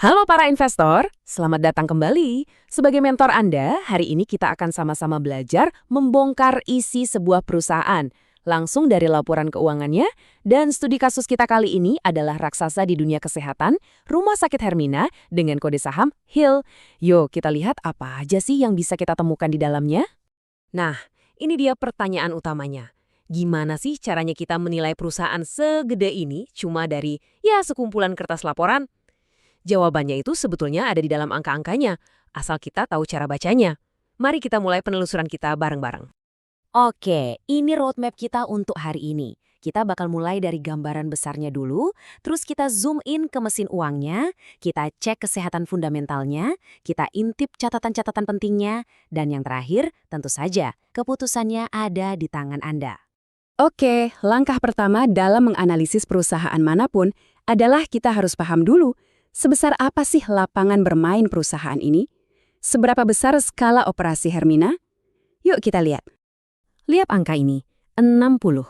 Halo para investor, selamat datang kembali. Sebagai mentor Anda, hari ini kita akan sama-sama belajar membongkar isi sebuah perusahaan. Langsung dari laporan keuangannya, dan studi kasus kita kali ini adalah raksasa di dunia kesehatan, Rumah Sakit Hermina dengan kode saham HIL. Yuk kita lihat apa aja sih yang bisa kita temukan di dalamnya? Nah, ini dia pertanyaan utamanya. Gimana sih caranya kita menilai perusahaan segede ini cuma dari, sekumpulan kertas laporan? Jawabannya itu sebetulnya ada di dalam angka-angkanya, asal kita tahu cara bacanya. Mari kita mulai penelusuran kita bareng-bareng. Oke, ini roadmap kita untuk hari ini. Kita bakal mulai dari gambaran besarnya dulu, terus kita zoom in ke mesin uangnya, kita cek kesehatan fundamentalnya, kita intip catatan-catatan pentingnya, dan yang terakhir, tentu saja, keputusannya ada di tangan Anda. Oke, langkah pertama dalam menganalisis perusahaan manapun adalah kita harus paham dulu sebesar apa sih lapangan bermain perusahaan ini? Seberapa besar skala operasi Hermina? Yuk kita lihat. Lihat angka ini, 60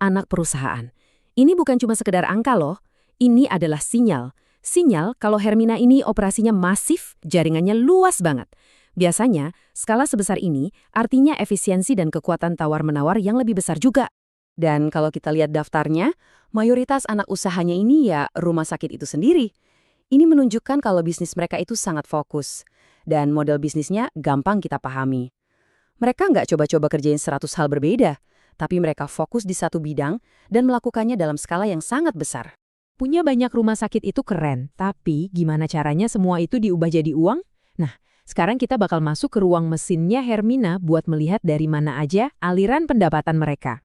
anak perusahaan. Ini bukan cuma sekedar angka loh, ini adalah sinyal. Sinyal kalau Hermina ini operasinya masif, jaringannya luas banget. Biasanya, skala sebesar ini artinya efisiensi dan kekuatan tawar-menawar yang lebih besar juga. Dan kalau kita lihat daftarnya, mayoritas anak usahanya ini ya rumah sakit itu sendiri. Ini menunjukkan kalau bisnis mereka itu sangat fokus. Dan model bisnisnya gampang kita pahami. Mereka nggak coba-coba kerjain 100 hal berbeda, tapi mereka fokus di satu bidang dan melakukannya dalam skala yang sangat besar. Punya banyak rumah sakit itu keren, tapi gimana caranya semua itu diubah jadi uang? Nah, sekarang kita bakal masuk ke ruang mesinnya Hermina buat melihat dari mana aja aliran pendapatan mereka.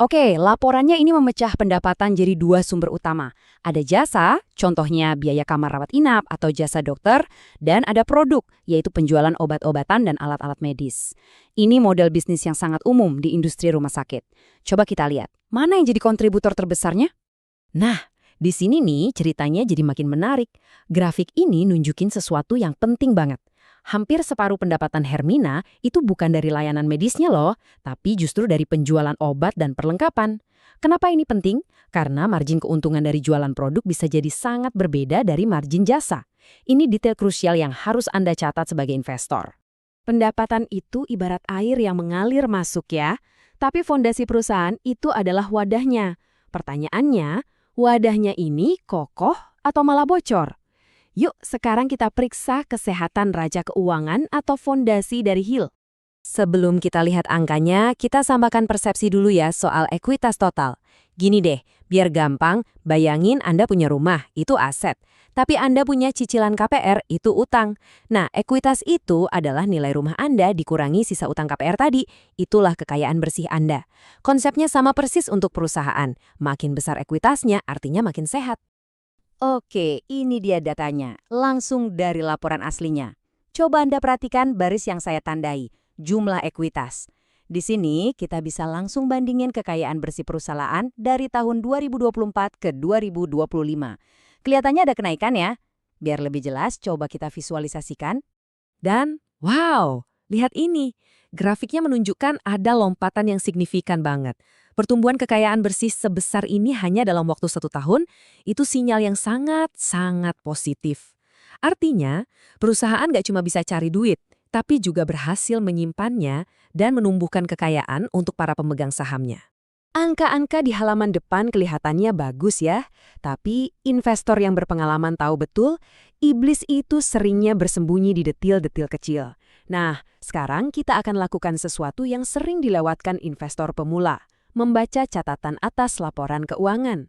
Oke, laporannya ini memecah pendapatan jadi dua sumber utama. Ada jasa, contohnya biaya kamar rawat inap atau jasa dokter, dan ada produk, yaitu penjualan obat-obatan dan alat-alat medis. Ini model bisnis yang sangat umum di industri rumah sakit. Coba kita lihat, mana yang jadi kontributor terbesarnya? Nah, di sini nih ceritanya jadi makin menarik. Grafik ini nunjukin sesuatu yang penting banget. Hampir separuh pendapatan Hermina itu bukan dari layanan medisnya loh, tapi justru dari penjualan obat dan perlengkapan. Kenapa ini penting? Karena margin keuntungan dari jualan produk bisa jadi sangat berbeda dari margin jasa. Ini detail krusial yang harus Anda catat sebagai investor. Pendapatan itu ibarat air yang mengalir masuk ya, tapi fondasi perusahaan itu adalah wadahnya. Pertanyaannya, wadahnya ini kokoh atau malah bocor? Yuk, sekarang kita periksa kesehatan raja keuangan atau fondasi dari HIL. Sebelum kita lihat angkanya, kita samakan persepsi dulu ya soal ekuitas total. Gini deh, biar gampang, bayangin Anda punya rumah, itu aset. Tapi Anda punya cicilan KPR, itu utang. Nah, ekuitas itu adalah nilai rumah Anda dikurangi sisa utang KPR tadi. Itulah kekayaan bersih Anda. Konsepnya sama persis untuk perusahaan. Makin besar ekuitasnya, artinya makin sehat. Oke, ini dia datanya, langsung dari laporan aslinya. Coba Anda perhatikan baris yang saya tandai, jumlah ekuitas. Di sini kita bisa langsung bandingin kekayaan bersih perusahaan dari tahun 2024 ke 2025. Kelihatannya ada kenaikan ya? Biar lebih jelas, coba kita visualisasikan. Dan, wow, lihat ini. Grafiknya menunjukkan ada lompatan yang signifikan banget. Pertumbuhan kekayaan bersih sebesar ini hanya dalam waktu 1 tahun, itu sinyal yang sangat-sangat positif. Artinya, perusahaan nggak cuma bisa cari duit, tapi juga berhasil menyimpannya dan menumbuhkan kekayaan untuk para pemegang sahamnya. Angka-angka di halaman depan kelihatannya bagus ya, tapi investor yang berpengalaman tahu betul, iblis itu seringnya bersembunyi di detil-detil kecil. Nah, sekarang kita akan lakukan sesuatu yang sering dilewatkan investor pemula, membaca catatan atas laporan keuangan.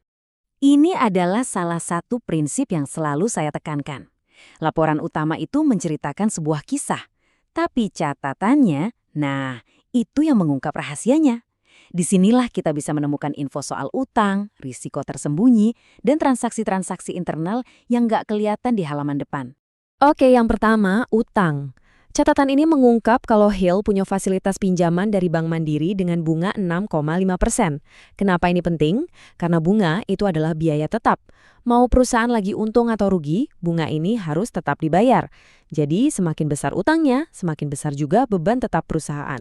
Ini adalah salah satu prinsip yang selalu saya tekankan. Laporan utama itu menceritakan sebuah kisah, tapi catatannya, nah, itu yang mengungkap rahasianya. Disinilah kita bisa menemukan info soal utang, risiko tersembunyi, dan transaksi-transaksi internal yang nggak kelihatan di halaman depan. Oke, yang pertama, utang. Catatan ini mengungkap kalau HIL punya fasilitas pinjaman dari Bank Mandiri dengan bunga 6,5%. Kenapa ini penting? Karena bunga itu adalah biaya tetap. Mau perusahaan lagi untung atau rugi, bunga ini harus tetap dibayar. Jadi semakin besar utangnya, semakin besar juga beban tetap perusahaan.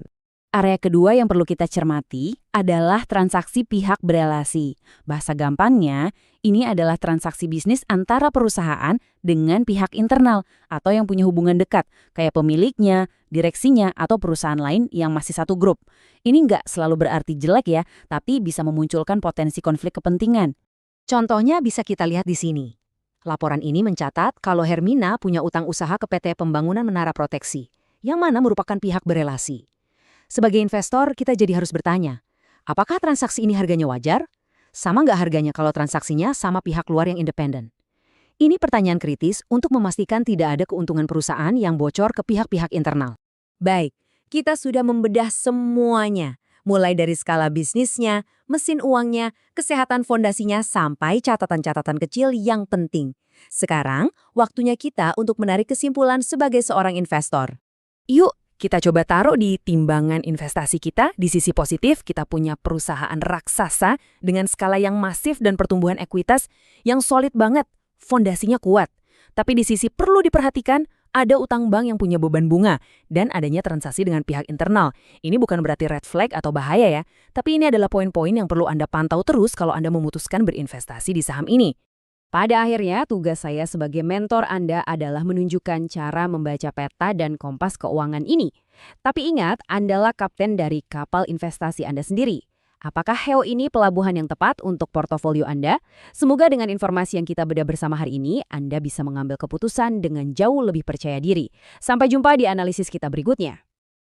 Area kedua yang perlu kita cermati adalah transaksi pihak berelasi. Bahasa gampangnya, ini adalah transaksi bisnis antara perusahaan dengan pihak internal atau yang punya hubungan dekat, kayak pemiliknya, direksinya, atau perusahaan lain yang masih satu grup. Ini nggak selalu berarti jelek ya, tapi bisa memunculkan potensi konflik kepentingan. Contohnya bisa kita lihat di sini. Laporan ini mencatat kalau Hermina punya utang usaha ke PT Pembangunan Menara Proteksi, yang mana merupakan pihak berelasi. Sebagai investor, kita jadi harus bertanya, apakah transaksi ini harganya wajar? Sama nggak harganya kalau transaksinya sama pihak luar yang independen? Ini pertanyaan kritis untuk memastikan tidak ada keuntungan perusahaan yang bocor ke pihak-pihak internal. Baik, kita sudah membedah semuanya, mulai dari skala bisnisnya, mesin uangnya, kesehatan fondasinya, sampai catatan-catatan kecil yang penting. Sekarang, waktunya kita untuk menarik kesimpulan sebagai seorang investor. Yuk, kita coba taruh di timbangan investasi kita. Di sisi positif, kita punya perusahaan raksasa dengan skala yang masif dan pertumbuhan ekuitas yang solid banget, fondasinya kuat. Tapi di sisi perlu diperhatikan, ada utang bank yang punya beban bunga dan adanya transaksi dengan pihak internal. Ini bukan berarti red flag atau bahaya ya, tapi ini adalah poin-poin yang perlu Anda pantau terus kalau Anda memutuskan berinvestasi di saham ini. Pada akhirnya, tugas saya sebagai mentor Anda adalah menunjukkan cara membaca peta dan kompas keuangan ini. Tapi ingat, Andalah kapten dari kapal investasi Anda sendiri. Apakah HEO ini pelabuhan yang tepat untuk portofolio Anda? Semoga dengan informasi yang kita bedah bersama hari ini, Anda bisa mengambil keputusan dengan jauh lebih percaya diri. Sampai jumpa di analisis kita berikutnya.